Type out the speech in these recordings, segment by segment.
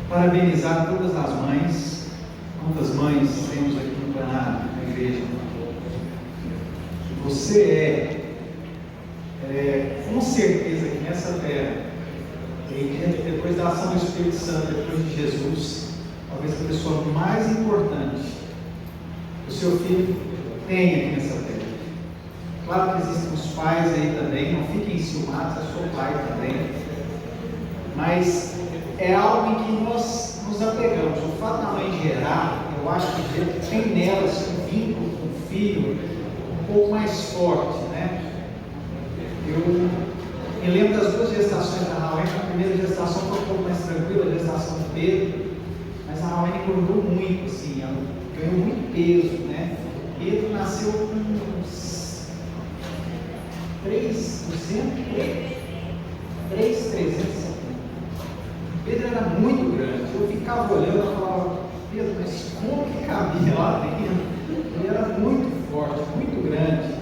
Parabenizar todas as mães. Quantas mães temos aqui no plenário, na igreja? Você com certeza aqui nessa terra, depois da ação do Espírito Santo, depois de Jesus, talvez a pessoa mais importante que o seu filho tem aqui nessa terra. Claro que existem os pais aí também, não fiquem enciumados, eu sou pai também, mas é algo em que nós nos apegamos. O fato da mãe gerar, eu acho que tem nela um vínculo com o filho um pouco mais forte, né? Eu me lembro das duas gestações da Rawane. A primeira gestação foi um pouco mais tranquila, a gestação de Pedro, mas a Rawane engordou muito, assim, ela ganhou muito peso, né? Pedro nasceu com uns 3,370. Pedro era muito grande. Eu ficava olhando e falava, Pedro, mas como que cabia lá dentro? Ele era muito forte, muito grande.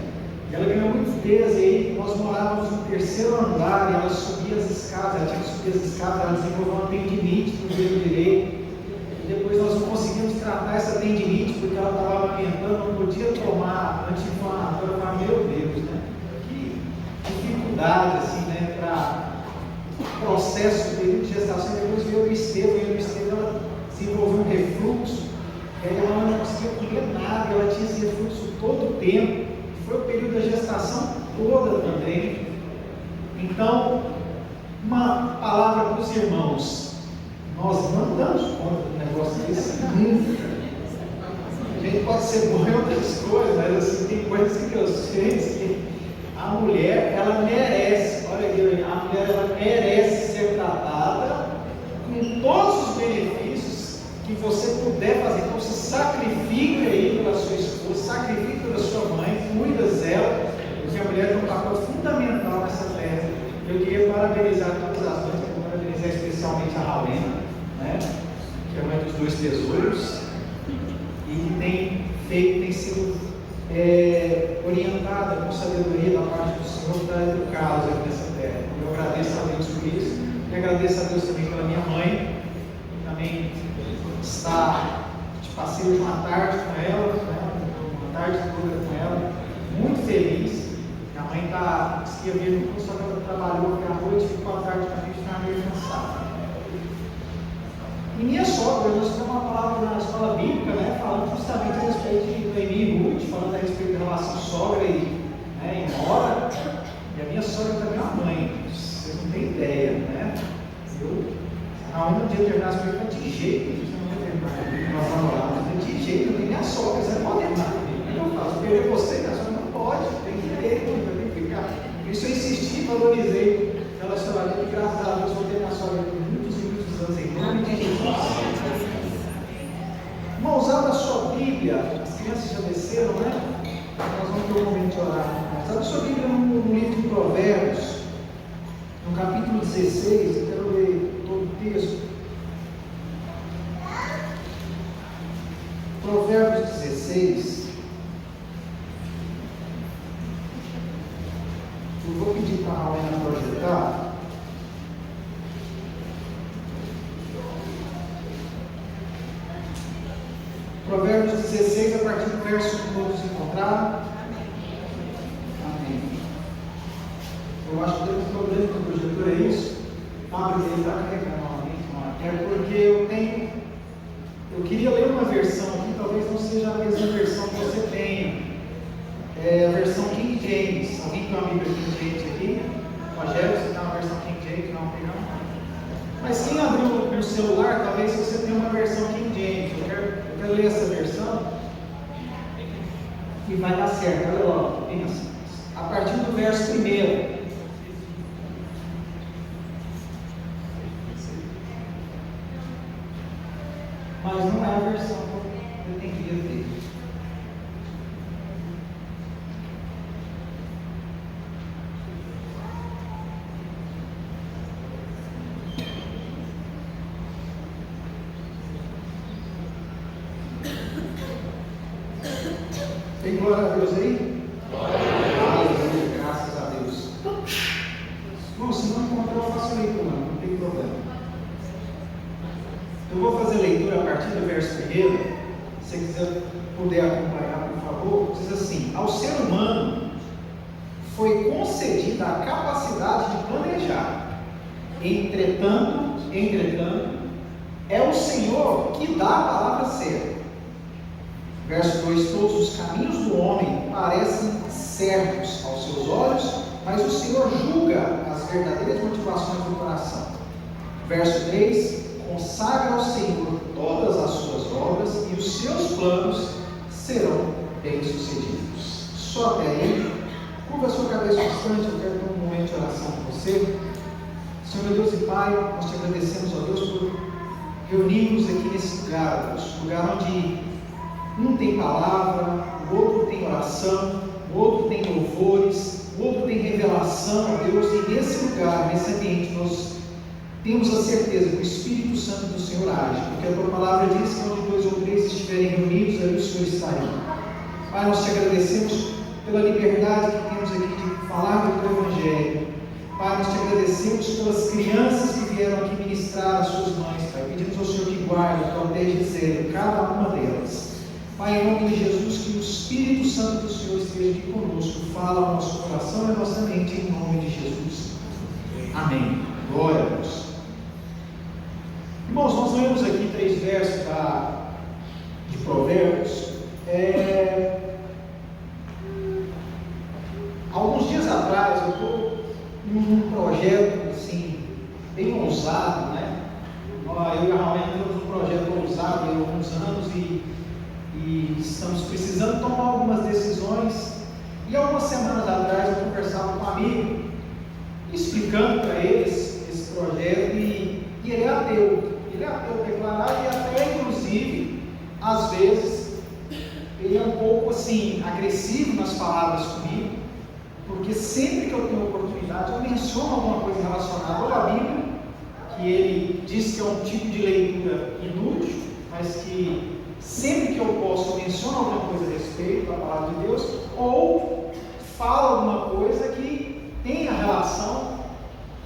E ela ganhou muito peso. E aí nós morávamos no terceiro andar e ela subia as escadas. Ela tinha que subir as escadas, ela desenvolveu uma tendinite no dedo direito. E depois nós não conseguimos tratar essa tendinite porque ela estava amamentando, não podia tomar anti-inflamatório. Eu falei, meu Deus, né? Que dificuldade, assim, né? Para processo do período de gestação. Depois veio o Estevão, e o Estevão ela desenvolveu um refluxo, e aí ela não conseguia comer nada, ela tinha esse refluxo todo o tempo, foi o período da gestação toda também. Então, uma palavra para os irmãos: nós não damos conta do negócio desse nunca. A gente pode ser bom em outras coisas, mas assim, tem coisas que eu sei que a mulher, ela merece, olha aqui, a mulher, ela merece ser tratada com todos os benefícios que você puder fazer. Então, se sacrifica aí pela sua esposa, sacrifica pela sua mãe, cuida dela, porque a mulher tem um papel fundamental nessa terra. Eu queria parabenizar todas as mães, eu parabenizar especialmente a Raulena, né, que é a mãe dos dois tesouros, e tem sido orientada com sabedoria da parte do Senhor para educá-los aqui nessa terra. Eu agradeço a Deus por isso, e agradeço a Deus também pela minha mãe, que também está de passeio de uma tarde com ela, né? Uma tarde toda com ela, muito feliz. Minha mãe ia vir no curso, só que ela trabalhou até a noite, ficou à tarde com a gente, estava meio cansada. E minha sogra, nós temos uma palavra na escola bíblica, né, falando justamente a respeito de Noemi e Ruth, falando a respeito da relação sogra e nora. E a minha sogra também é uma mãe, vocês não têm ideia, né? Um dia eu terminasse com ele, de jeito, você não vai terminar, nós namoramos, de jeito, eu tenho minha sogra, você não pode terminar comigo. O que eu faço? Perder você, minha sogra não pode, tem que ter, tem que ficar. Por isso eu insisti, valorizei o relacionamento, e graças a Deus vou ter minha sogra por muitos e muitos anos em nome de Jesus. Irmãos, abra a sua Bíblia, as crianças já desceram, né? Nós vamos ter um momento de orar. Abra a sua Bíblia no livro de Provérbios, no capítulo 16, eu quero ler todo o texto. Provérbios 16. Eu vou pedir para a Raulena projetar. Provérbios 16, a partir do verso que todos encontraram. Amém. Eu acho que tem um problema com o projetor, é isso? Abre ele, está carregando novamente. É porque eu queria ler uma versão aqui, talvez não seja a mesma versão que você tenha. É a versão King James. Alguém tem uma Bíblia King James aqui? Rogério, você tem uma versão King James? Não, tem não. Mas quem abriu no celular, talvez você tenha uma versão King James. Eu quero ler essa versão e vai dar certo. Olha lá, pensa. A partir do verso 1. Mas não é a versão que eu tenho que ver. Tem glória a Deus aí? Aleluia, graças a Deus. Bom, se não encontrar, eu faço leitura, não tem problema. Eu vou fazer a leitura a partir do verso 1. Se você quiser puder acompanhar, por favor. Diz assim: ao ser humano foi concedida a capacidade de planejar. Entretanto, é o Senhor que dá a palavra certa. Verso 2: todos os caminhos do homem parecem certos aos seus olhos, mas o Senhor julga as verdadeiras motivações do coração. Verso 3: consagra ao Senhor todas as suas obras e os seus planos serão bem-sucedidos. Só até aí. Curva a sua cabeça um instante, eu quero ter um momento de oração com você. Senhor Deus e Pai, nós te agradecemos, ó Deus, por reunirmos aqui nesse lugar, Deus, lugar onde um tem palavra, o outro tem oração, o outro tem louvores, o outro tem revelação, ó Deus, e nesse lugar, nesse ambiente, nós temos a certeza que o Espírito Santo do Senhor age, porque a tua palavra diz que onde 2 ou 3 estiverem reunidos, ali o Senhor está aí. Pai, nós te agradecemos pela liberdade que temos aqui de falar do teu Evangelho. Pai, nós te agradecemos pelas crianças que vieram aqui ministrar às suas mães, Pai. Pedimos ao Senhor que guarde, proteja e zele cada uma delas. Pai, em nome de Jesus, que o Espírito Santo do Senhor esteja aqui conosco, fala ao nosso coração e à nossa mente, em nome de Jesus. Amém. Glória a Deus. Irmãos, nós lemos aqui 3 versos de Provérbios. Alguns dias atrás, eu estou num projeto assim, bem ousado, né? Eu e a Raulina temos um projeto ousado há alguns anos e estamos precisando tomar algumas decisões. E algumas semanas atrás eu conversava com um amigo, explicando para eles esse projeto, e ele é ateu. Ele é ateu declarado, e até inclusive, às vezes, ele é um pouco assim, agressivo nas palavras comigo, porque sempre que eu tenho oportunidade, eu menciono alguma coisa relacionada ou à Bíblia, que ele diz que é um tipo de leitura inútil, mas que sempre que eu posso, eu menciono alguma coisa a respeito da palavra de Deus, ou falo alguma coisa que tenha relação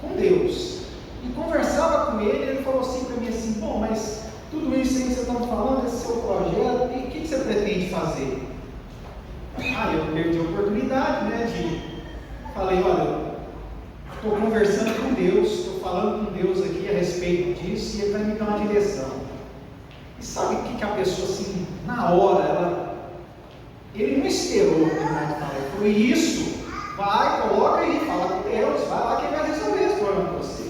com Deus. E conversava com ele falou assim para mim assim: bom, mas tudo isso aí que você está falando, esse seu projeto, e o que você pretende fazer? Eu perdi a oportunidade, né, falei: olha, estou conversando com Deus, estou falando com Deus aqui a respeito disso, e ele vai me dar uma direção. E sabe o que a pessoa assim, na hora, ele não esperou terminar de falar, ele falou: isso, vai, coloca aí, fala com Deus, vai lá que ele vai resolver esse problema para você.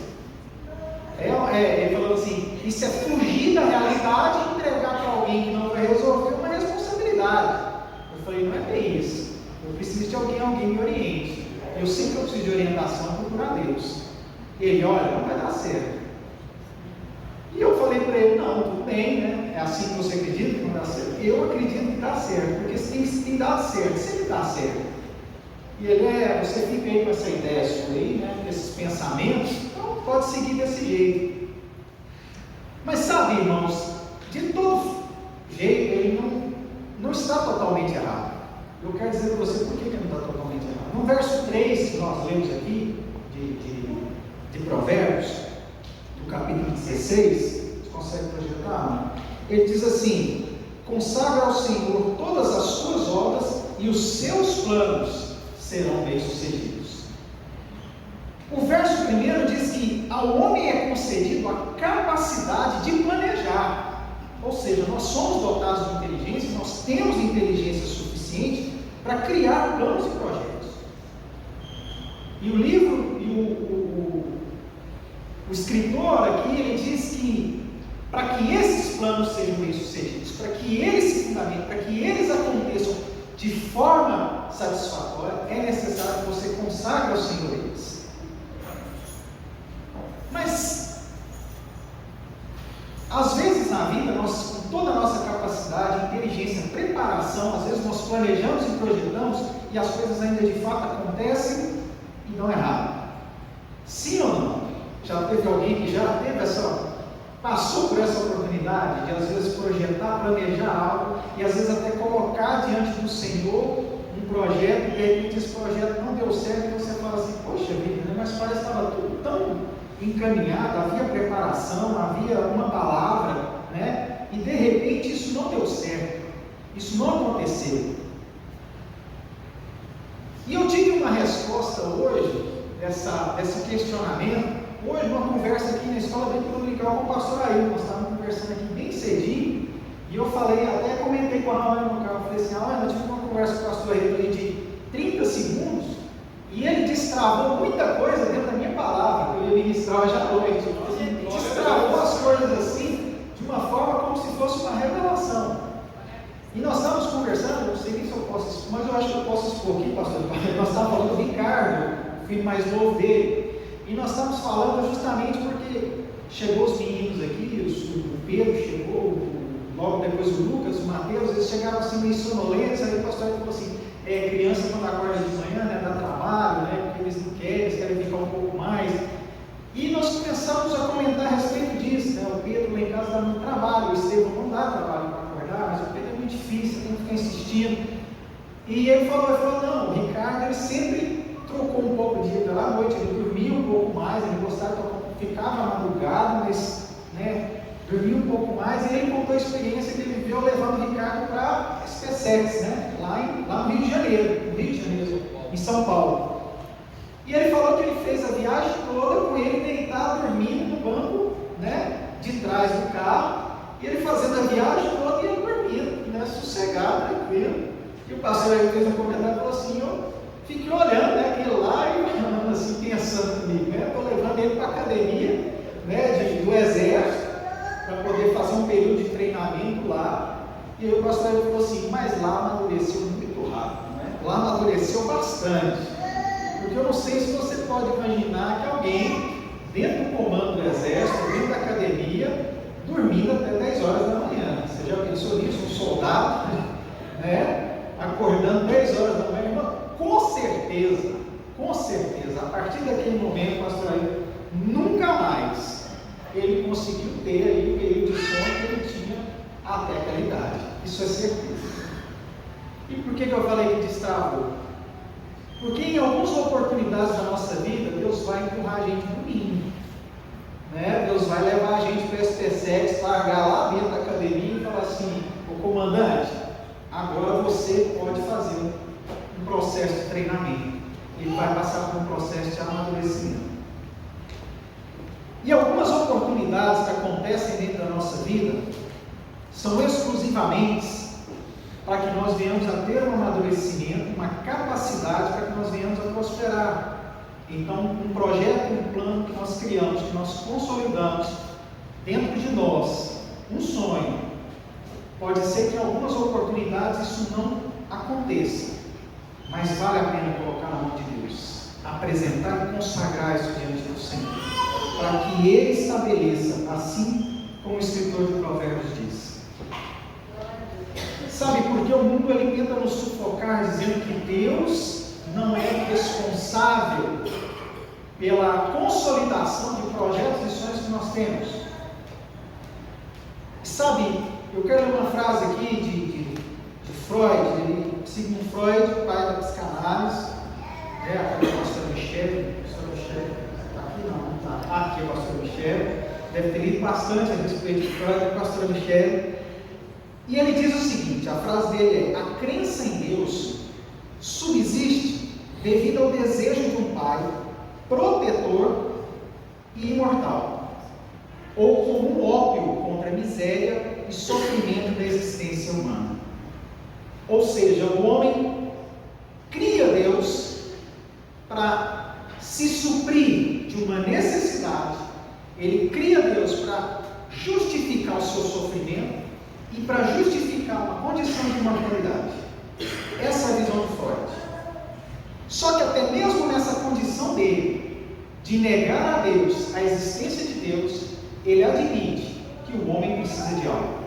Ele falou assim: isso é fugir da realidade e entregar para alguém que não vai resolver uma responsabilidade. Eu falei: não é bem isso, eu preciso de alguém me oriente. Eu sempre que eu preciso de orientação, procurar Deus. Ele: olha, não vai dar certo. E eu falei para ele: não, tudo bem, né? É assim que você acredita que não dá certo? Eu acredito que dá certo, porque tem dado certo, sempre dá certo. E ele: você fica aí com essa ideia sua aí, né? Esses pensamentos, então pode seguir desse jeito. Mas sabe, irmãos, de todo jeito, ele não está totalmente errado. Eu quero dizer para você por que ele não está totalmente errado. No verso 3 que nós lemos aqui, de Provérbios, do capítulo 16, você consegue projetar? Ele diz assim: consagra ao Senhor todas as suas obras e os seus planos serão bem-sucedidos. O verso primeiro diz que ao homem é concedido a capacidade de planejar, ou seja, nós somos dotados de inteligência, nós temos inteligência suficiente para criar planos e projetos. E o livro, o escritor aqui, ele diz que para que esses planos sejam bem-sucedidos, para que eles se fundamentem, para que eles aconteçam de forma satisfatória, é necessário que você consagre ao Senhor eles. Mas, às vezes na vida, nós, com toda a nossa capacidade, inteligência, preparação, às vezes nós planejamos e projetamos e as coisas ainda de fato acontecem e dão errado. Sim ou não? Já teve alguém que já teve passou por essa oportunidade de às vezes projetar, planejar algo e às vezes até colocar diante do Senhor um projeto e de repente esse projeto não deu certo e você fala assim: poxa vida, né? Mas parece que estava tudo tão encaminhado, havia preparação, havia uma palavra, né? E de repente isso não deu certo, isso não aconteceu. E eu tive uma resposta hoje, desse questionamento, hoje numa conversa aqui na escola bem dominical com o pastor Ailton. Nós estávamos conversando aqui bem cedinho, e eu falei, até comentei com a Raul no carro, falei assim, eu tive uma conversa com o pastor Ailton de 30 segundos, e ele destravou muita coisa dentro da minha palavra, que eu ia ministrar hoje à noite. Ele destravou as coisas assim, de uma forma como se fosse uma revelação. E nós estávamos conversando, não sei nem se eu posso, mas eu acho que eu posso expor aqui, pastor. Nós estávamos falando do Ricardo, o filho mais novo dele, e nós estávamos falando justamente porque chegou os meninos aqui, o Pedro chegou, logo depois o Lucas, o Mateus, eles chegaram assim meio sonolentes. Aí o pastor falou assim, criança quando acorda de manhã, né, dá trabalho, né, porque eles não querem, eles querem ficar um pouco mais. E nós começamos a comentar a respeito disso, né? O Pedro lá em casa dá muito trabalho, o Estevão não dá trabalho para acordar, mas o Pedro é muito difícil, tem que ficar insistindo. E ele falou, não, o Ricardo ele sempre trocou um pouco de dia pela noite, ele dormia um pouco mais, ele gostava de ficava madrugado, mas, né, dormia um pouco mais. E ele contou a experiência que ele viveu levando o Ricardo para a SpaceX, né, lá no Rio de Janeiro, em São Paulo. E ele falou que ele fez a viagem toda com ele deitado, dormindo no banco, né, de trás do carro, e ele fazendo a viagem toda e ele dormindo, né, sossegado, tranquilo. E o pastor aí fez um comentário e falou assim, eu fiquei olhando, né, aquele lá e assim, pensando comigo, né, estou levando ele para a academia, né, do exército, para poder fazer um período de treinamento lá. E aí o pastor falou assim, mas lá amadureceu muito rápido, né, lá amadureceu bastante. Porque eu não sei se você pode imaginar que alguém, dentro do comando do exército, dentro da academia, dormindo até 10 horas da manhã. Você já pensou nisso? Um soldado, né, acordando 10 horas da manhã? Com certeza, a partir daquele momento, pastor aí, nunca mais ele conseguiu ter aí o período de sono que ele tinha até aquela idade. Isso é certeza. E por que eu falei que destravou? Porque em algumas oportunidades da nossa vida, Deus vai empurrar a gente para o ninho, né? Deus vai levar a gente para a SpaceX, largar lá dentro da academia e falar assim, ô comandante, agora você pode fazer um processo de treinamento. Ele vai passar por um processo de amadurecimento. E algumas oportunidades que acontecem dentro da nossa vida são exclusivamente para que nós venhamos a ter um amadurecimento, uma capacidade para que nós venhamos a prosperar. Então, um projeto, um plano que nós criamos, que nós consolidamos dentro de nós, um sonho, pode ser que em algumas oportunidades isso não aconteça, mas vale a pena colocar na mão de Deus, apresentar e consagrar isso diante do Senhor, para que Ele estabeleça, assim como o escritor de Provérbios diz. Sabe, porque o mundo ele tenta nos sufocar dizendo que Deus não é responsável pela consolidação de projetos e sonhos que nós temos. Sabe, eu quero ler uma frase aqui de Freud, Sigmund Freud, pai da psicanálise, aqui é o pastor Michel, está aqui não está, aqui é o pastor Michel, deve ter lido bastante a respeito de Freud, o pastor Michel. E ele diz o seguinte, a frase dele é: a crença em Deus subsiste devido ao desejo de um pai protetor e imortal, ou como um ópio contra a miséria e sofrimento da existência humana. Ou seja, o homem cria Deus para se suprir de uma necessidade, ele cria Deus para justificar o seu sofrimento e para justificar uma condição de humanidade. Essa é a visão de Freud. Só que até mesmo nessa condição dele, de negar a Deus, a existência de Deus, ele admite que o homem precisa de algo.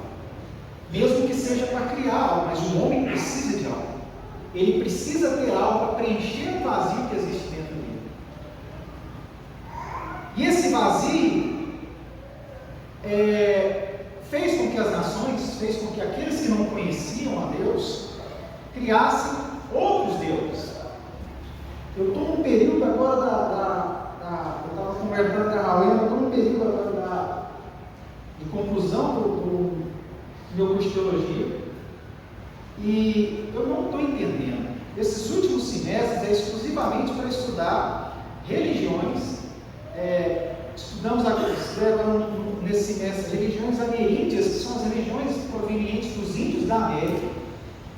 Mesmo que seja para criar algo, mas o homem precisa de algo. Ele precisa ter algo para preencher o vazio que existe dentro dele. E esse vazio fez com que as nações, fez com que aqueles que não conheciam a Deus, criassem outros deuses. Eu estou num período agora eu estava conversando com a Raul, eu estou num período agora de conclusão do meu curso de teologia, e eu não estou entendendo. Esses últimos semestres é exclusivamente para estudar religiões. Estudamos agora nesse semestre religiões ameríndias, que são as religiões provenientes dos índios da América,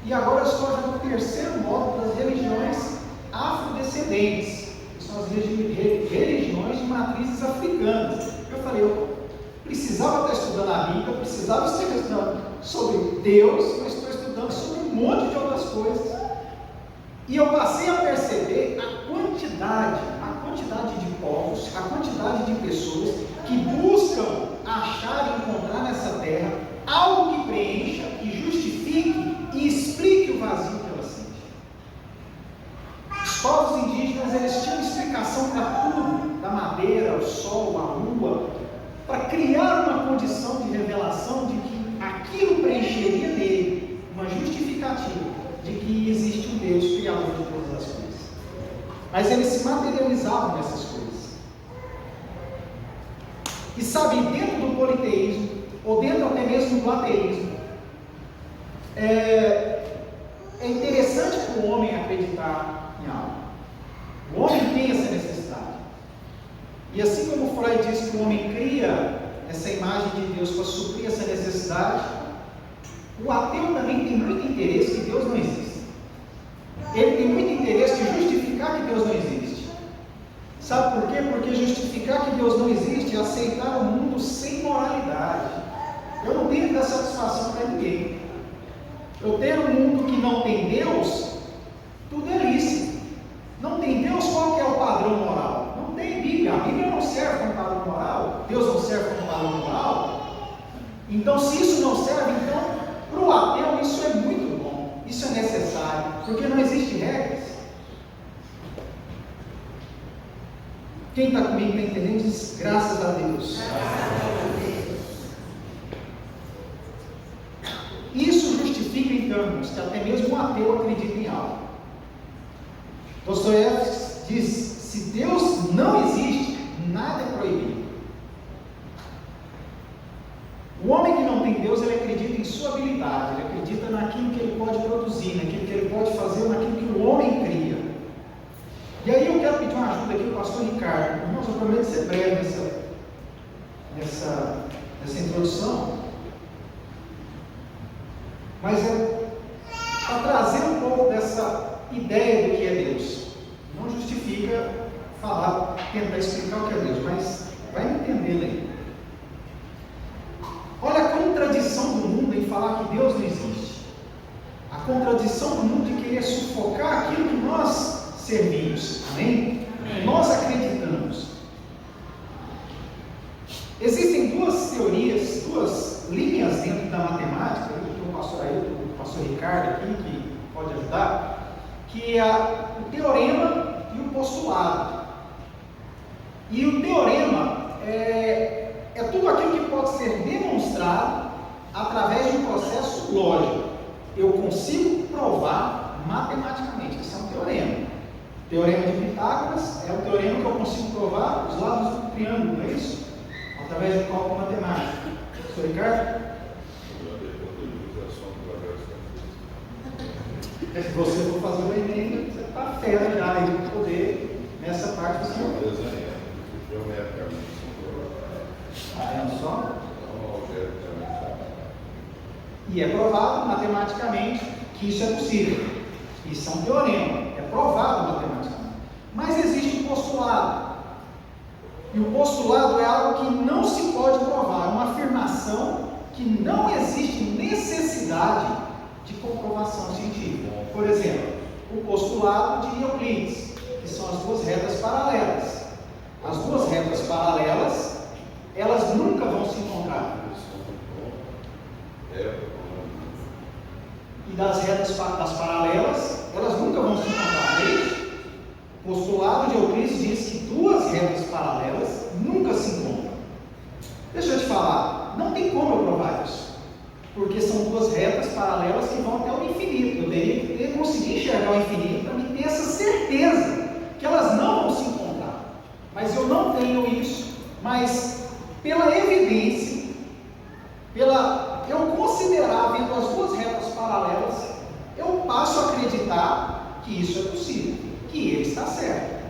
e agora eu estou já no terceiro módulo das religiões afrodescendentes, que são as religiões de matrizes africanas. Eu falei, eu precisava estar estudando a Bíblia, eu precisava estar estudando sobre Deus, mas estou estudando sobre um monte de outras coisas. E eu passei a perceber a quantidade de povos, a quantidade de pessoas que buscam achar e encontrar nessa terra algo que preencha, que justifique e explique o vazio que ela sente. Os povos indígenas, eles tinham explicação para tudo, da madeira, o sol, a lua, para criar uma condição de revelação de que aquilo preencheria nele uma justificativa de que existe um Deus criador de todas as coisas. Mas eles se materializavam nessas coisas. E sabe, dentro do politeísmo, ou dentro até mesmo do ateísmo, é interessante para o homem acreditar em algo. O homem tem essa necessidade. E assim como Freud disse que o homem cria essa imagem de Deus para suprir essa necessidade, o ateu também tem muito interesse que Deus não existe. Ele tem muito interesse de justificar que Deus não existe. Sabe por quê? Porque justificar que Deus não existe é aceitar o mundo sem moralidade. Eu não tenho que dar satisfação para ninguém. Eu ter um mundo que não tem Deus, tudo é lícito. Não tem Deus, qual que é o padrão moral? Não tem Bíblia. A Bíblia não serve como padrão moral. Deus não serve como padrão moral. Então, se isso não serve, então, para o ateu isso é muito bom. Isso é necessário, porque não existe regras. Quem está comigo, está entendendo, diz graças a Deus. Isso justifica, então, que até mesmo um ateu acredita em algo. Dostoiévski diz: se Deus não existe, nada é proibido. O homem que não tem Deus, ele acredita em sua habilidade, ele acredita naquilo que ele pode produzir, naquilo que ele pode fazer, naquilo que o homem cria. E aí eu quero pedir uma ajuda aqui do pastor Ricardo. Irmãos, eu prometo ser breve nessa introdução, mas é para trazer um pouco dessa ideia do que é Deus. Não justifica tentar explicar o que é Deus, mas vai entender aí. Olha a contradição do mundo em falar que Deus não existe. A contradição do mundo de querer sufocar aquilo que nós servimos. Amém? Amém. Nós acreditamos. Existem duas teorias, duas linhas dentro da matemática. Eu tenho o pastor Ricardo aqui, que pode ajudar, que é o teorema e o postulado. E o teorema é tudo aquilo que pode ser demonstrado através de um processo lógico. Eu consigo provar matematicamente. Isso é um teorema. O teorema de Pitágoras é o teorema que eu consigo provar os lados do triângulo, não é isso? Através do cálculo matemático. Professor Ricardo? Se você for fazer o Enem, você está fera já aí para poder, nessa parte você não desenha. Está vendo só? E é provado matematicamente que isso é possível. Isso é um teorema, é provado matematicamente. Mas existe um postulado. E o postulado é algo que não se pode provar, é uma afirmação que não existe necessidade de comprovação científica. Por exemplo, o postulado de Euclides, que são as duas retas paralelas. As duas retas paralelas, elas nunca vão se encontrar. E das retas das paralelas, elas nunca vão se encontrar. O postulado de Euclides diz que duas retas paralelas nunca se encontram. Deixa eu te falar, não tem como eu provar isso, porque são duas retas paralelas que vão até o infinito. Eu teria que conseguir enxergar o infinito para me ter essa certeza que elas não vão se encontrar. Mas eu não tenho isso, mas pela evidência que isso é possível, que ele está certo.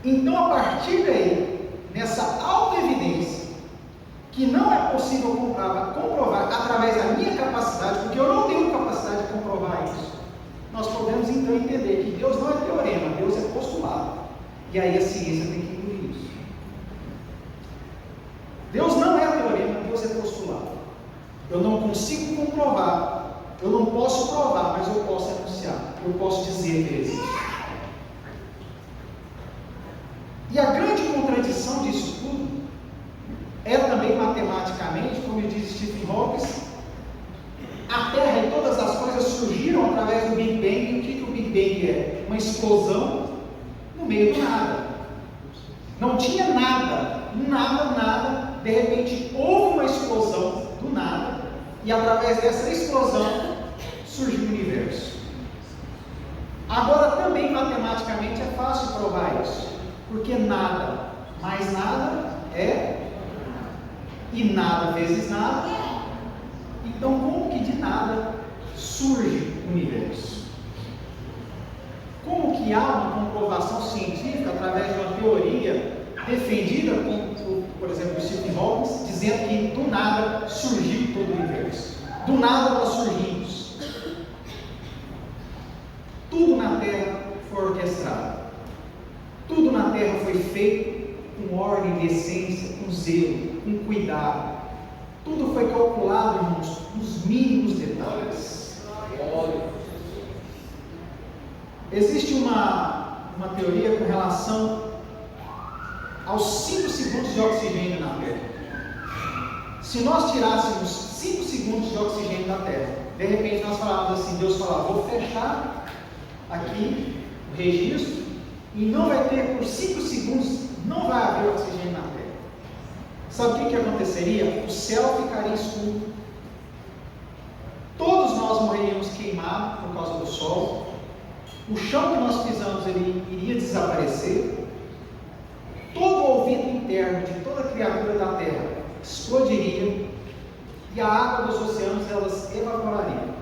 Então, a partir daí, nessa autoevidência, que não é possível comprovar através da minha capacidade, porque eu não tenho capacidade de comprovar isso, nós podemos então entender que Deus não é teorema, Deus é postulado. E aí a ciência tem que incluir isso. Deus não é teorema, Deus é postulado. Eu não consigo comprovar, eu não posso provar, mas eu posso anunciar, eu posso dizer que ele existe. E a grande contradição disso tudo é também matematicamente, como diz Stephen Hawking, a Terra e todas as coisas surgiram através do Big Bang. E o que o Big Bang é? Uma explosão no meio do nada. Não tinha nada, de repente houve uma explosão do nada, e através dessa explosão surgiu o universo. Agora também matematicamente é fácil provar isso, porque nada mais nada é, e nada vezes nada. Então, como que de nada surge o universo? Como que há uma comprovação científica através de uma teoria defendida por exemplo, Stephen Hawking, dizendo que do nada surgiu todo o universo? Do nada nós surgimos. Tudo na Terra foi orquestrado. Tudo na Terra foi feito com ordem, decência, com zelo, com cuidado. Tudo foi calculado, irmãos, nos mínimos detalhes. Existe uma teoria com relação aos 5 segundos de oxigênio na Terra. Se nós tirássemos 5 segundos de oxigênio da Terra, de repente nós falávamos assim, Deus falava, vou fechar aqui o registro e não vai ter, por 5 segundos, não vai haver oxigênio na Terra. Sabe o que aconteceria? O céu ficaria escuro. Todos nós morreríamos queimados por causa do sol. O chão que nós pisamos ele iria desaparecer. Todo o ouvido interno de toda criatura da terra explodiria. E a água dos oceanos elas evaporariam.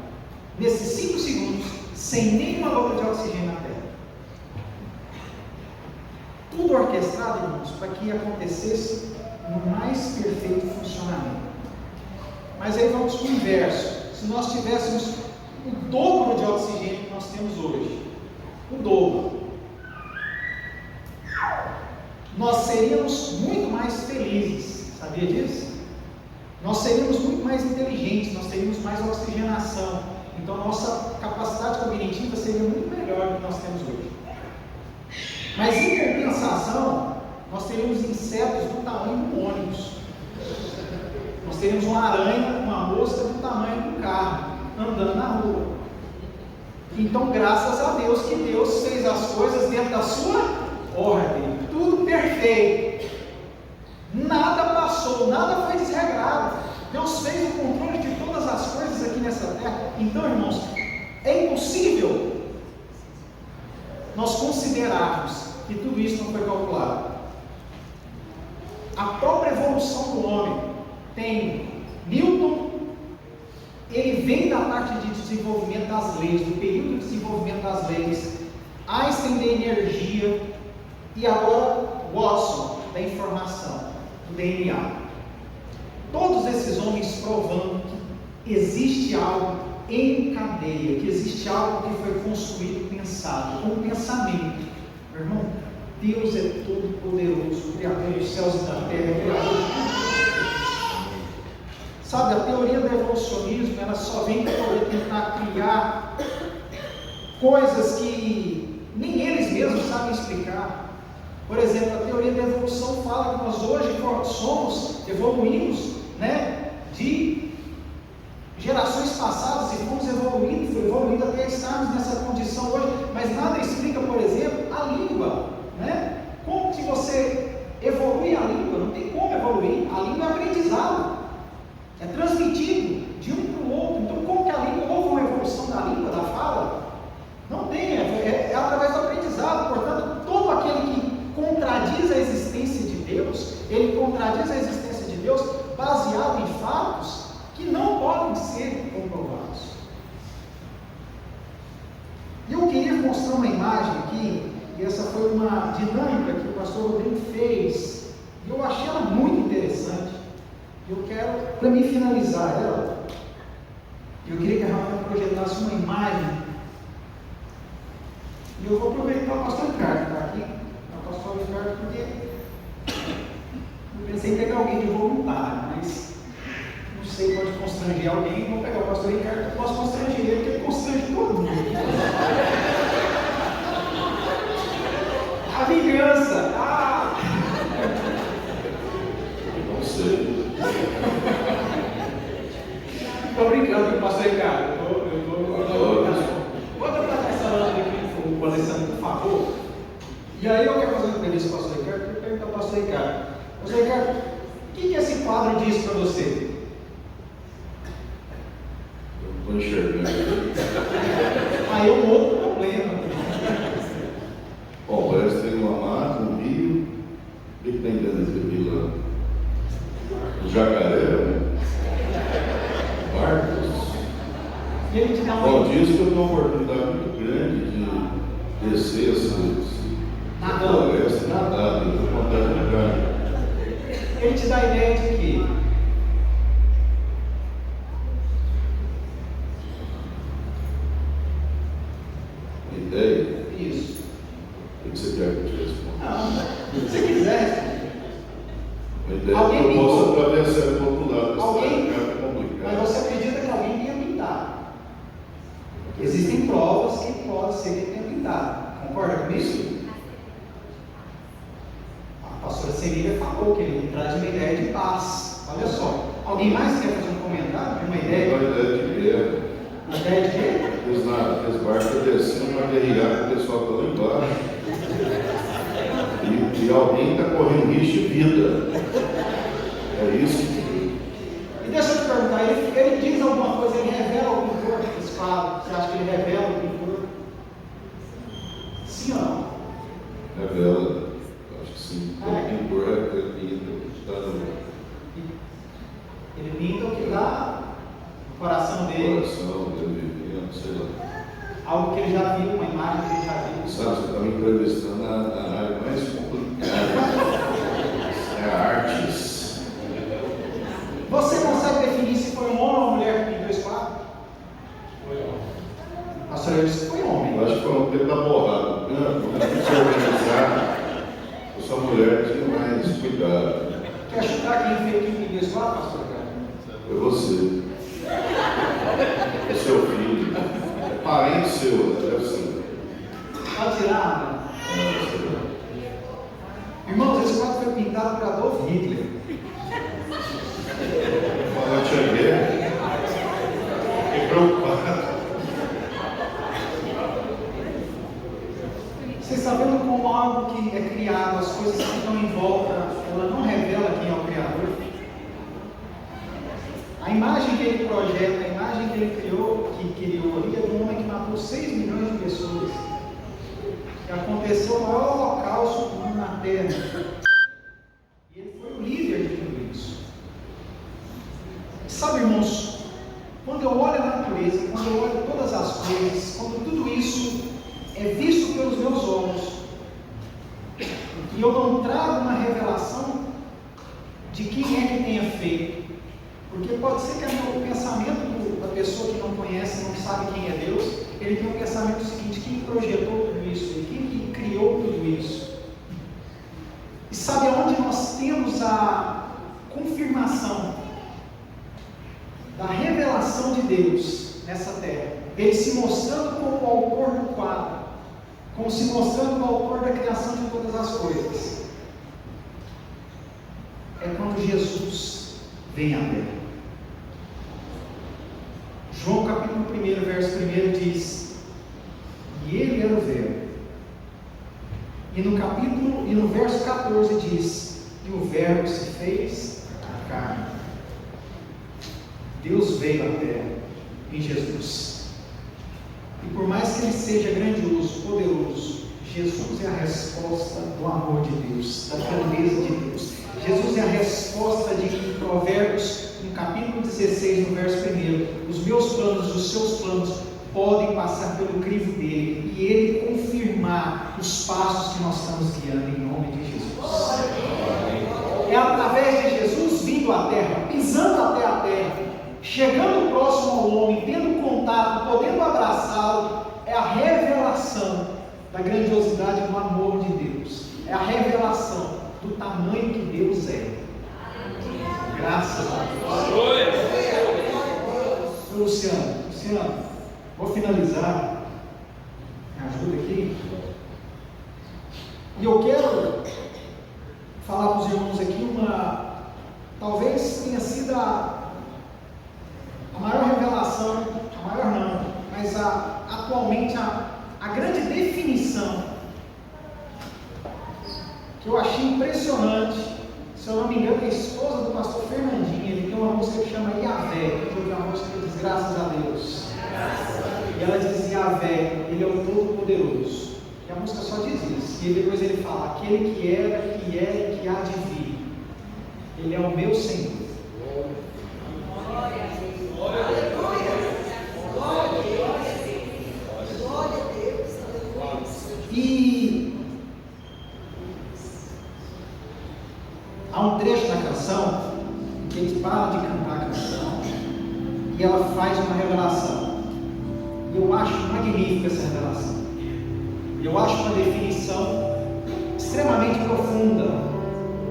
Nesses 5 segundos, sem nenhuma gota de oxigênio na terra. Tudo orquestrado, irmãos, para que acontecesse no mais perfeito funcionamento. Mas aí vamos para o inverso. Se nós tivéssemos o dobro de oxigênio que nós temos hoje, o dobro, nós seríamos muito mais felizes, sabia disso? Nós seríamos muito mais inteligentes, nós teríamos mais oxigenação, então nossa capacidade cognitiva seria muito melhor do que nós temos hoje. Mas em compensação, nós teríamos insetos do tamanho do ônibus. Nós teríamos uma aranha, uma mosca do tamanho do carro, andando na rua. Então, graças a Deus, que Deus fez as coisas dentro da sua ordem. Tudo perfeito. Nada passou, nada foi desregrado. Deus fez o controle de todas as coisas aqui nessa terra. Então, irmãos, é impossível nós considerarmos que tudo isso não foi calculado. A própria evolução do homem tem Newton, ele vem da parte de desenvolvimento das leis, do período de desenvolvimento das leis, Einstein da energia e agora Watson da informação, do DNA. Todos esses homens provando que existe algo em cadeia, que existe algo que foi construído, pensado, com o pensamento. Meu irmão, Deus é todo poderoso, Criador dos céus e da terra, Criador de tudo. Sabe, a teoria do evolucionismo, ela só vem para poder tentar criar coisas que nem eles mesmos sabem explicar. Por exemplo, a teoria da evolução fala que nós hoje evoluímos, de gerações passadas e fomos evoluindo até estarmos nessa condição hoje, mas nada explica, por exemplo, a língua, Como que você evolui a língua? Não tem como evoluir, a língua é aprendizado, é transmitido de um para o outro. Então, como que a língua, houve uma evolução da língua, da fala? Não tem, é através do aprendizado. Portanto, todo aquele que contradiz a existência de Deus, ele contradiz a existência de Deus baseado em fatos que não podem ser comprovados. E eu queria mostrar uma imagem aqui, e essa foi uma dinâmica que o pastor Rodrigo fez, e eu achei ela muito interessante. Eu quero, para mim, finalizar ela, eu queria que a Rafael projetasse uma imagem, e eu vou aproveitar o pastor Ricardo, que está aqui, o pastor Ricardo, porque eu pensei em pegar alguém de voluntário, mas não sei, pode constranger alguém, vou pegar o pastor Ricardo, eu posso constranger ele, porque ele constrange todo mundo. A vingança! Não sei. Estou brincando com o pastor Ricardo. Bota para cá essa lâmpada aqui, o Alessandro, por favor. E aí eu quero fazer uma entrevista com o pastor Ricardo, eu pergunto ao pastor Ricardo: pastor Ricardo, o que esse quadro diz para você? Eu não estou enxergando. Aí é um outro problema. Bom, parece que tem uma mata, um rio. O que tem dentro desse rio lá? Um jacaré, né? Barcos. E ele te dá uma. Bom, diz que eu tenho uma oportunidade muito grande de descer essa floresta, nadar, eu tenho vontade de nadar. Ele te dá a ideia de que Ideia? isso. O que você quer que eu te responda? Não, se você quiser. Uma ideia Alguém que eu possa pintou. atravessar do outro lado. Alguém. É complicado. Mas você acredita que alguém tenha pintado? Existem provas que pode ser que ele tenha pintado. Concorda com isso? A pastora Celília falou que ele traz uma ideia de paz. Olha só. Alguém mais quer fazer um comentário de uma ideia? Uma ideia de guerra. Uma ideia de quê? Aqueles barcos descendo para guerrear com o pessoal que está lá embaixo. E alguém está correndo risco de vida. É isso. E deixa eu te perguntar, ele diz alguma coisa, ele revela algum corpo desse quadro? Você acha que ele revela algum corpo? Sim ou não? Revela. Acho que sim. Tem pintor, ele pinta. Ele pinta o que dá no coração dele. Coração dele vivendo, sei lá. Algo que ele já viu, uma imagem que ele já viu. Sabe, você está me entrevistando na área mais complicada. É artes. Você consegue definir se foi um homem ou uma mulher que pintou esse quadro? Foi homem. Pastor, eu disse que foi homem. Eu acho que foi um tempo da borrada. Vamos se organizar. Essa mulher tinha mais cuidado. Quer chutar quem pintou esse quadro, pastor? Foi você. É seu filho. É parente seu, deve ser. Pode tirar, né? Irmãos, esse quadro foi pintado por Adolf Hitler. Falou, tia guerra. Fiquei preocupado. Vocês estão vendo como algo que é criado, as coisas que estão em volta, ela não revela quem é o Criador? A imagem que ele projeta, a imagem que ele criou ali é de um homem que matou 6 milhões de pessoas. Que aconteceu o maior holocausto na Terra. E ele foi o líder de tudo isso. Sabe, irmãos, quando eu olho a natureza, quando eu olho todas as coisas, quando tudo isso é visto pelos meus olhos, e eu não trago uma revelação de quem é que tenha feito, porque pode ser que o pensamento da pessoa que não conhece, não sabe quem é Deus, ele tem o pensamento seguinte: quem projetou tudo isso? Quem que criou tudo isso? E sabe aonde nós temos a confirmação da revelação de Deus nessa terra? Ele se mostrando como o autor do quadro, como se mostrando o autor da criação de todas as coisas. É quando Jesus vem à terra. João capítulo 1, verso 1 diz: e ele era o verbo. E no verso 14 diz: e o verbo se fez carne. Deus veio à terra em Jesus. E por mais que ele seja grandioso, poderoso, Jesus é a resposta do amor de Deus, da grandeza de Deus. Jesus é a resposta de Provérbios, no capítulo 16, no verso 1: os meus planos, os seus planos podem passar pelo crivo dele, os passos que nós estamos guiando em nome de Jesus. É através de Jesus vindo à terra, pisando até a terra, chegando próximo ao homem, tendo contato, podendo abraçá-lo, é a revelação da grandiosidade do amor de Deus. É a revelação do tamanho que Deus é. Graças a Deus. Luciano, vou finalizar. Me ajuda aqui. E eu quero falar para os irmãos aqui talvez tenha sido a maior revelação, a maior não, mas atualmente a grande definição que eu achei impressionante. Se eu não me engano, a esposa do pastor Fernandinho, ele tem uma música que chama Yahvé, que é uma música que diz graças a Deus. E ela diz Yahvé, ele é o Todo-Poderoso. E a música só diz isso. E depois ele fala, aquele que era, que é e que há de vir. Ele é o meu Senhor. Glória a Deus. Glória a Deus. E há um trecho na canção que eles param de cantar a canção e ela faz uma revelação. E eu acho magnífica essa revelação. Eu acho uma definição extremamente profunda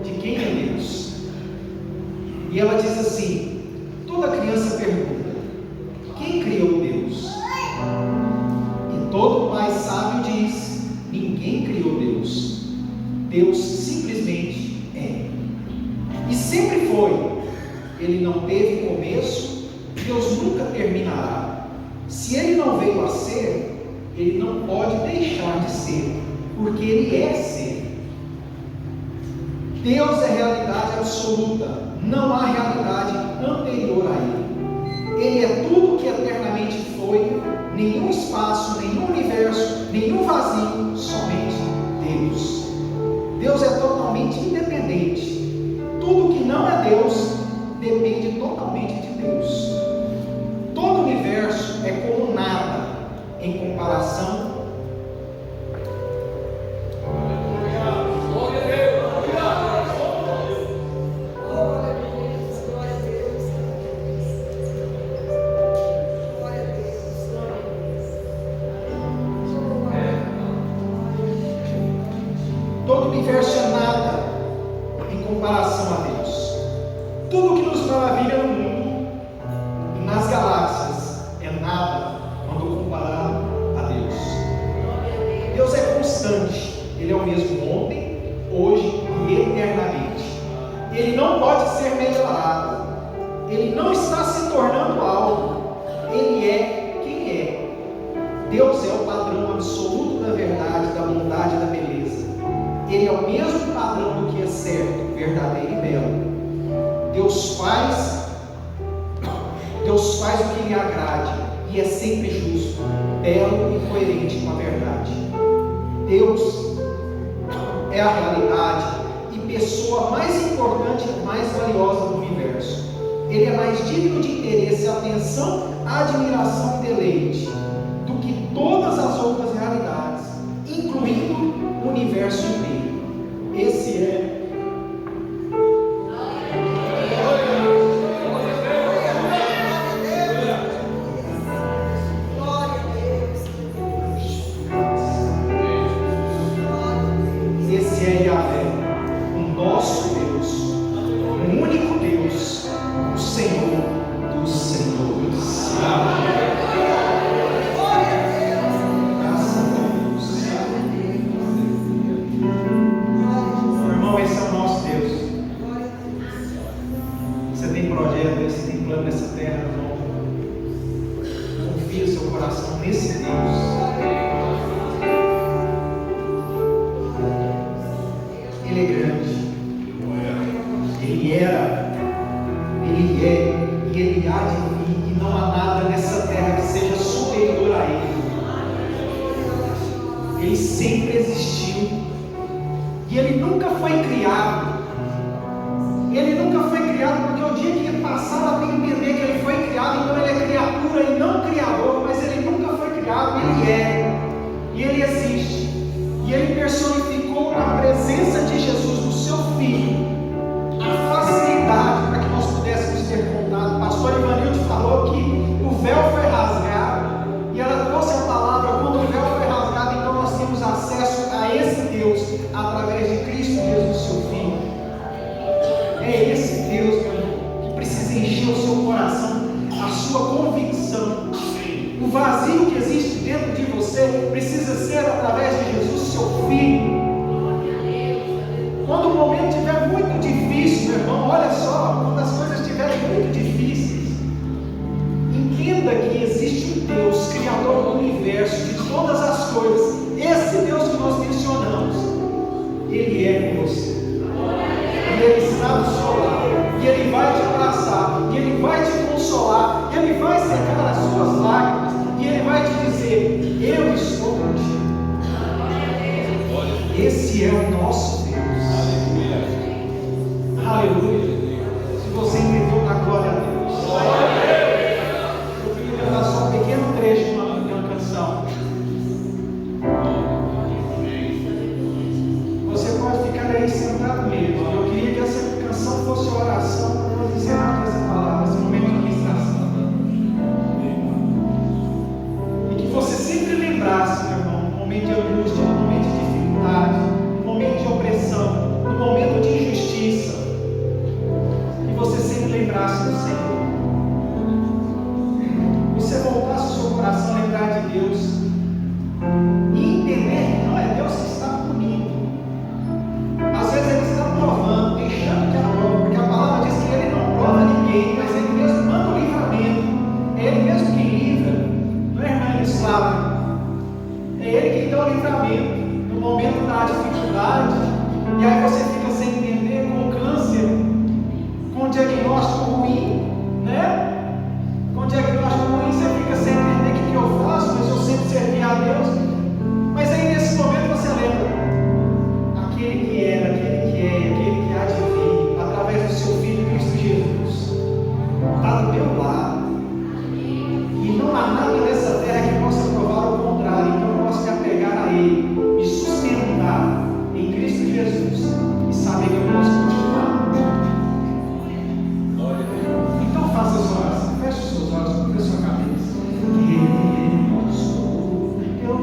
de quem é Deus. E ela diz assim: toda criança pergunta, quem criou Deus? E todo pai sábio diz, ninguém criou Deus. Deus simplesmente é. E sempre foi. Ele não teve começo, Deus nunca terminará. Se ele não veio a ser, ele não pode deixar de ser, porque ele é ser. Deus é realidade absoluta, não há realidade anterior a ele. Ele é tudo que eternamente foi, nenhum espaço, nenhum universo, nenhum vazio, somente Deus. Deus é totalmente independente. Tudo que não é Deus depende totalmente de Deus. Todo o universo é como nada em comparação. Todo o universo é nada em comparação a Deus. Tudo que nos maravilha no mundo e nas galáxias é nada quando comparado a Deus. Deus é constante. Ele é o mesmo ontem, hoje e eternamente. Ele não pode ser melhorado. Ele não está se tornando algo. Ele é quem é. Deus é o padrão absoluto da verdade, da bondade e da beleza. Ele é o mesmo padrão do que é certo, verdadeiro e belo. Deus faz o que lhe agrade e é sempre justo, belo e coerente com a verdade. Deus é a realidade e pessoa mais importante e mais valiosa do universo. Ele é mais digno de interesse, atenção, admiração e deleite do que todas as outras realidades, incluindo o universo inteiro. Esse é Yahvé, o nosso Deus, o único Deus, o Senhor dos Senhores. Amém. Graças a Deus. Meu irmão, esse é o nosso Deus. Você tem projeto, você tem plano nessa terra, irmão. Confia seu coração nesse Deus. Ele é grande, Ele era, Ele é e Ele há de vir, e não há nada nessa terra que seja superior a Ele. Ele sempre existiu e Ele nunca foi criado. Ele nunca foi criado porque o dia que Ele passar ela tem que entender que Ele foi criado, então Ele é criatura e não criador, mas Ele nunca foi criado, Ele é e Ele existe. E E Ele personificou na presença de Jesus, no seu Filho, a facilidade para que nós pudéssemos ter contato. O pastor Ivanildo falou que o véu foi rasgado, e ela trouxe a palavra: quando o véu foi rasgado, então nós temos acesso a esse Deus através de Cristo Jesus, seu Filho. É esse Deus, meu irmão, que precisa encher o seu coração, a sua convicção. O vazio que existe dentro de você precisa ser através de Jesus, seu Filho. Quando o momento estiver muito difícil, meu irmão, olha só, quando as coisas estiverem muito difíceis, entenda que existe um Deus, Criador do universo, de todas as coisas. Esse Deus que nós mencionamos, Ele é com você. E Ele está do seu lado. E Ele vai te abraçar. E Ele vai te consolar. E Ele vai secar as suas lágrimas. E Ele vai te dizer: eu estou contigo. Esse é o nosso Deus. Aleluia. Se você entendeu, dá glória a Deus. Eu queria cantar só um pequeno trecho de uma canção. Você pode ficar aí sentado mesmo. Eu queria que essa canção fosse a oração para nós encerrarmos essa palavra, esse momento de ministração. E que você sempre lembrasse, meu irmão, no momento de angústia, no momento de dificuldade, no momento de opressão, no momento de injustiça, que você sempre lembrasse do Senhor. Você voltasse o seu coração a lembrar de Deus e entender que não é Deus que está punindo. Às vezes Ele está provando, deixando que a prova, porque a palavra diz que Ele não prova ninguém, mas Ele mesmo manda o livramento. É Ele mesmo quem livra, não é irmã Elislália. É Ele quem dá o livramento no momento da dificuldade. E aí você fica sem entender, com câncer, com diagnóstico ruim, né? Com diagnóstico ruim, você fica sem entender o que eu faço, mas eu sempre servi a Deus. Mas aí nesse momento você lembra: aquele que era, aquele que é, aquele que há de vir, através do seu Filho Cristo Jesus, está do meu lado. E não há nada nessa terra que possa provar o contrário. Então eu posso me apegar a Ele, me sustentar em Cristo Jesus e saber que eu posso continuar. Então faça a sua oração, feche os seus olhos, cubra a sua cabeça. Eu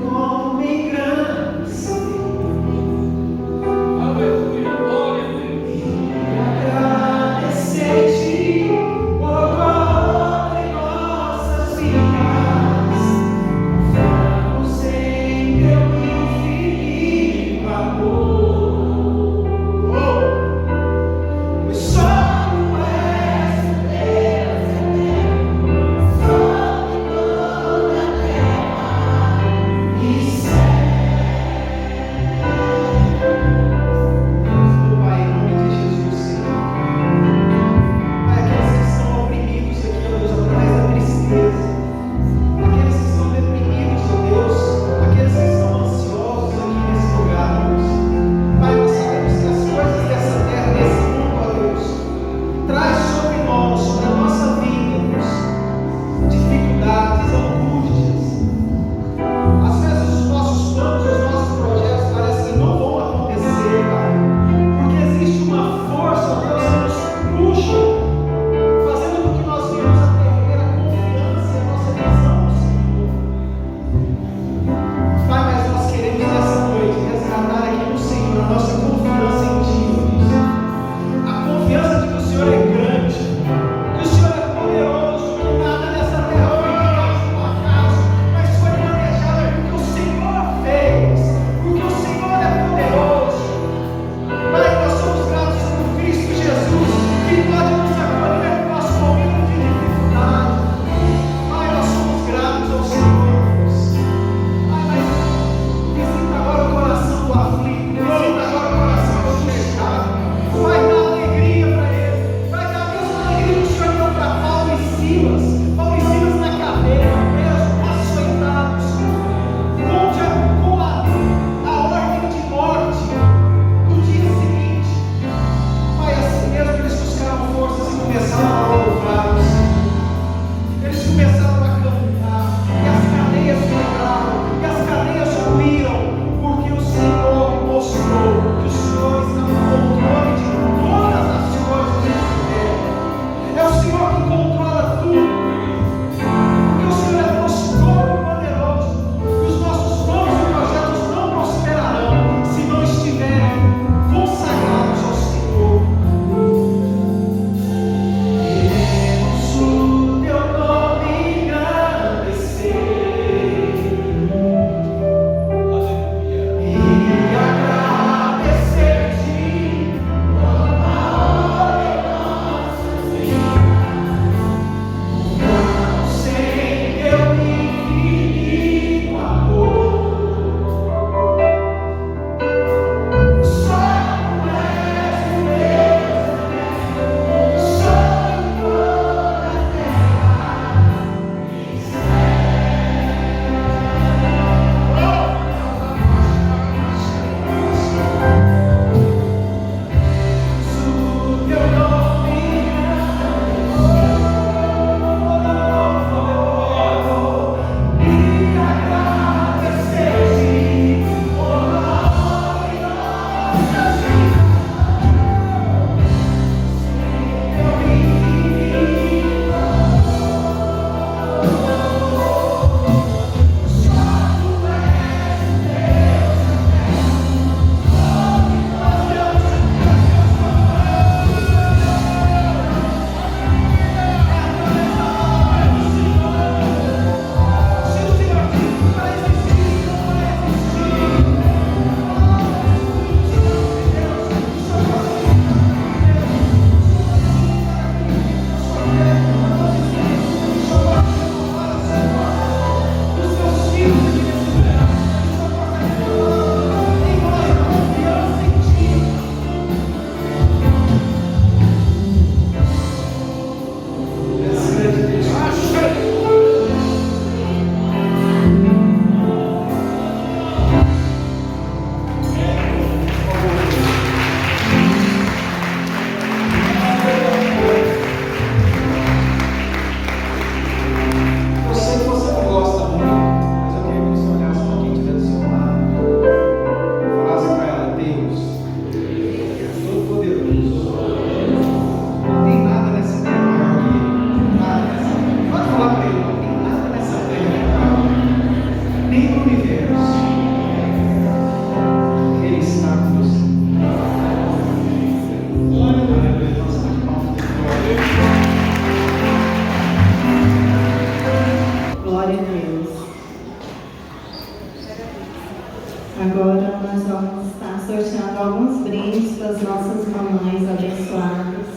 Agora nós vamos estar sorteando alguns brindes para as nossas mamães abençoadas.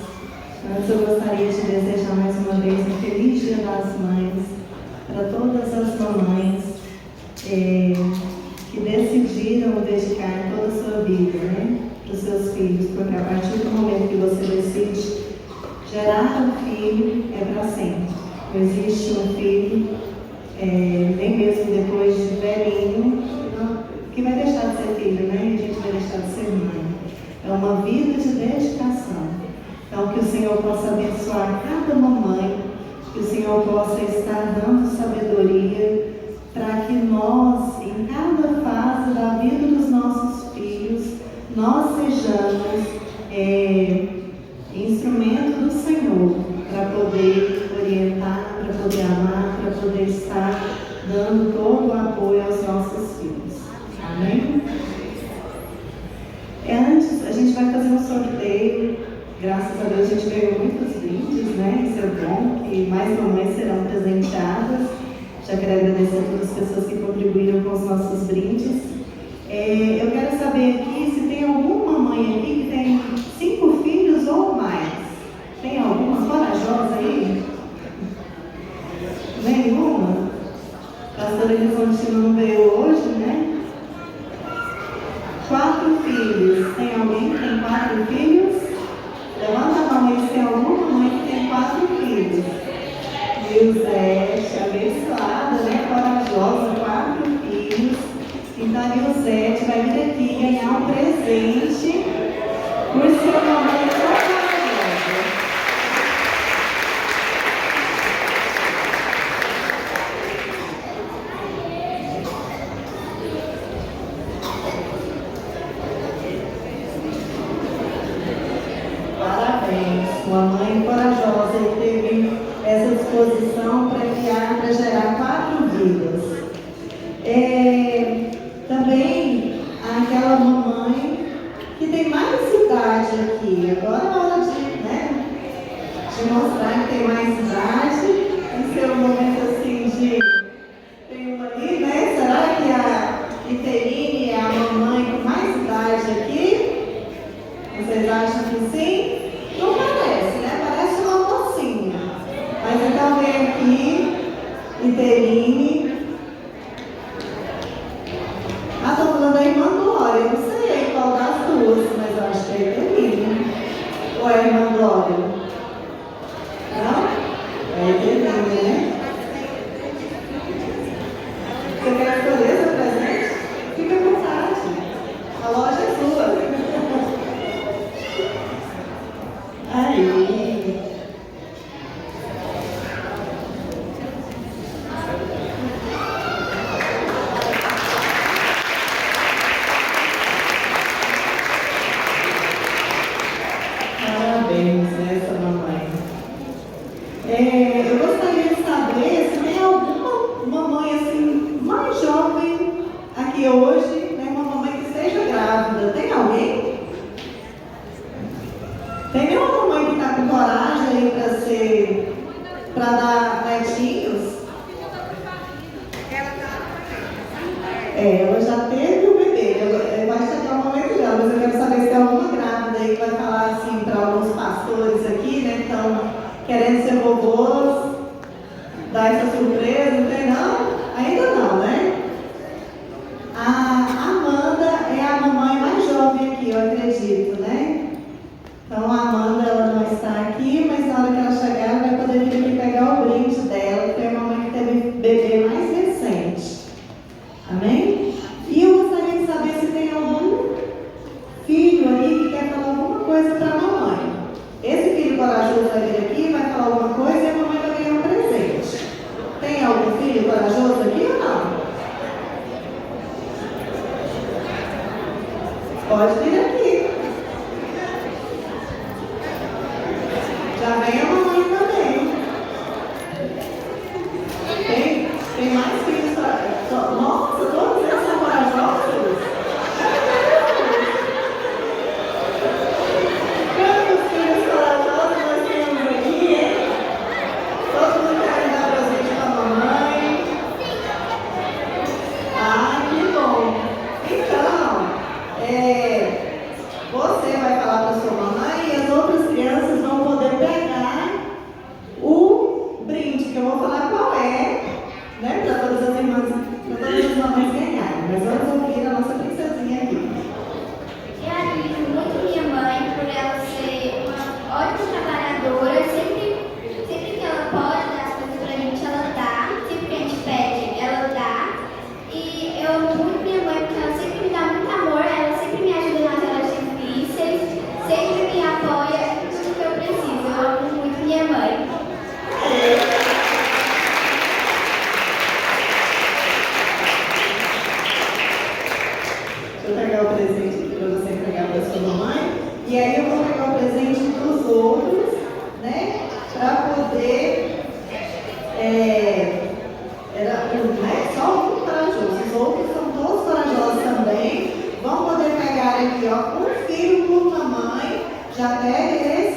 Antes eu gostaria de desejar mais uma vez um feliz Dia das Mães para todas as mamães que decidiram dedicar toda a sua vida, né, para os seus filhos, porque a partir do momento que você decide gerar um filho é para sempre. Não existe um filho, nem mesmo depois de velhinho, que vai deixar de ser filho, né? E a gente vai deixar de ser mãe. É uma vida de dedicação. Então, que o Senhor possa abençoar cada mamãe, que o Senhor possa estar dando sabedoria para que nós, em cada fase da vida dos nossos filhos, nós sejamos instrumento do Senhor para poder orientar, para poder amar, para poder estar dando todo o apoio aos nossos filhos. Amém? Antes, a gente vai fazer um sorteio. Graças a Deus a gente ganhou muitos brindes, né? Isso é bom, que mais mamães serão presenteadas. Já quero agradecer a todas as pessoas que contribuíram com os nossos brindes. Eu quero saber aqui se tem alguma mamãe aqui que tem 5 filhos ou mais. Tem alguma corajosa aí? Nenhuma? A pastora Elisontina não veio hoje, né? 4 filhos. Tem alguém que tem 4 filhos? Levanta a mão aí se tem alguma mãe que tem 4 filhos. Nilzete, abençoada, né? Corajosa, 4 filhos. Então a Nilzete vai vir aqui ganhar um presente por ser uma mãe corajosa. Uma mãe corajosa e teve essa disposição para gerar 4 vidas. Também aquela mamãe que tem mais idade aqui. Agora é hora de mostrar que tem mais idade. Esse é um momento assim de... Tem uma ali, né? Será que a Iterine é a mamãe com mais idade aqui? Vocês acham que sim? Não parece, né? Parece uma mocinha. Mas então vem aqui, Iterine. Estou falando da irmã Glória. Eu não sei qual das duas, mas eu acho que é Iterine. Ou é a irmã Glória? Não? É Iterine, né? Você quer escolher seu presente? Fica à vontade. A loja é sua. Aí. Parabéns, essa mamãe. Eu gostaria de saber se tem alguma mamãe assim mais jovem aqui hoje, né? Uma mamãe que esteja grávida. Tem alguém? Tem nenhuma mamãe que está com coragem aí para dar netinhos? Ela já teve o bebê. Eu acho que é o momento dela, mas eu quero saber se tem alguma grávida aí que vai falar assim para alguns pastores aqui, né? Que estão querendo ser vovôs, dar essa surpresa, não tem não? Ainda não, né? A Amanda é a mamãe mais jovem aqui, eu acredito, né? Então a Amanda, ela não está aqui, mas na hora que ela chegar, ela vai poder vir aqui pegar o brinde dela, que é a mamãe que teve bebê mais recente. Amém? E eu gostaria de saber se tem algum filho aí que quer falar alguma coisa para a mamãe. Esse filho corajoso vai vir aqui, vai falar alguma coisa e a mamãe vai ganhar um presente. Tem algum filho corajoso aqui ou não? Pode vir aqui. Já vem a mamãe também. Tem mais filhos corajosos? Nossa, todos eles são corajosos? Quantos filhos corajosos nós temos aqui, hein? Todo mundo quer dar presente para a mamãe. Ah, que bom! Então, Vou pegar o presente aqui para você entregar para sua mamãe. E aí eu vou pegar o presente dos outros, né? Para poder. Não é só um corajoso, os outros são todos corajosos também. Vão poder pegar aqui, ó, um filho por mamãe. Já pega esse.